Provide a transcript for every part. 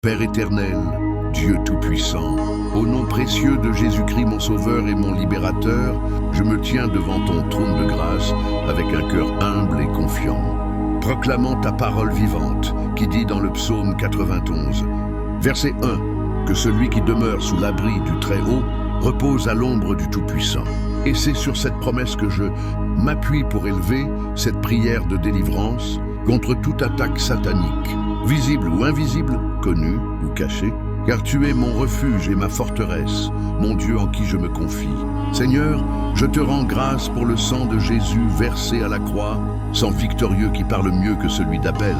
Père éternel, Dieu tout-puissant, au nom précieux de Jésus-Christ mon Sauveur et mon Libérateur, je me tiens devant ton trône de grâce avec un cœur humble et confiant, proclamant ta parole vivante qui dit dans le psaume 91, verset 1, que celui qui demeure sous l'abri du Très-Haut repose à l'ombre du Tout-Puissant. Et c'est sur cette promesse que je m'appuie pour élever cette prière de délivrance contre toute attaque satanique, visible ou invisible, connue ou cachée, car tu es mon refuge et ma forteresse, mon Dieu en qui je me confie. Seigneur, je te rends grâce pour le sang de Jésus versé à la croix, sang victorieux qui parle mieux que celui d'Abel.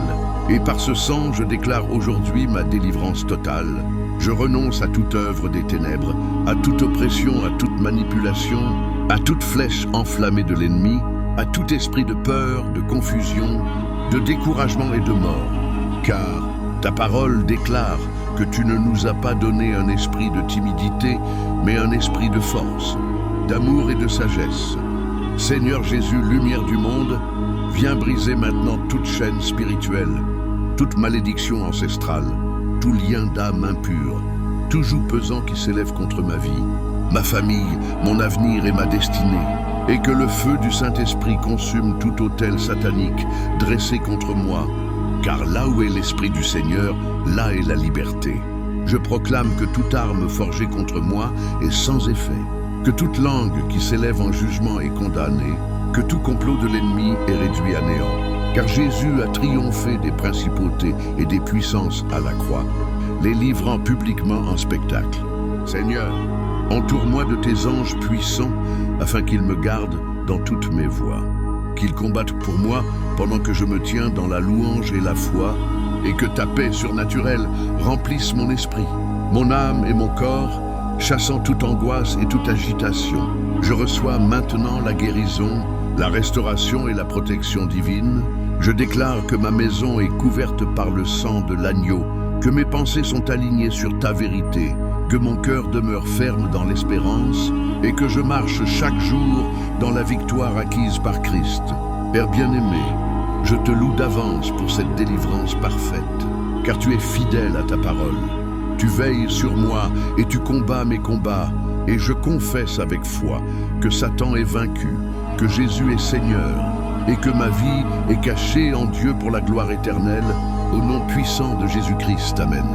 Et par ce sang, je déclare aujourd'hui ma délivrance totale. Je renonce à toute œuvre des ténèbres, à toute oppression, à toute manipulation, à toute flèche enflammée de l'ennemi, à tout esprit de peur, de confusion, de découragement et de mort. Car ta parole déclare que tu ne nous as pas donné un esprit de timidité, mais un esprit de force, d'amour et de sagesse. Seigneur Jésus, lumière du monde, viens briser maintenant toute chaîne spirituelle, toute malédiction ancestrale, tout lien d'âme impure, tout joug pesant qui s'élève contre ma vie, ma famille, mon avenir et ma destinée, et que le feu du Saint-Esprit consume tout autel satanique dressé contre moi, car là où est l'Esprit du Seigneur, là est la liberté. Je proclame que toute arme forgée contre moi est sans effet, que toute langue qui s'élève en jugement est condamnée, que tout complot de l'ennemi est réduit à néant. Car Jésus a triomphé des principautés et des puissances à la croix, les livrant publiquement en spectacle. Seigneur, entoure-moi de tes anges puissants afin qu'ils me gardent dans toutes mes voies, qu'ils combattent pour moi pendant que je me tiens dans la louange et la foi, et que ta paix surnaturelle remplisse mon esprit, mon âme et mon corps, chassant toute angoisse et toute agitation. Je reçois maintenant la guérison, la restauration et la protection divine. Je déclare que ma maison est couverte par le sang de l'agneau, que mes pensées sont alignées sur ta vérité, que mon cœur demeure ferme dans l'espérance et que je marche chaque jour dans la victoire acquise par Christ. Père bien-aimé, je te loue d'avance pour cette délivrance parfaite, car tu es fidèle à ta parole. Tu veilles sur moi et tu combats mes combats, et je confesse avec foi que Satan est vaincu, que Jésus est Seigneur, et que ma vie est cachée en Dieu pour la gloire éternelle, au nom puissant de Jésus-Christ. Amen.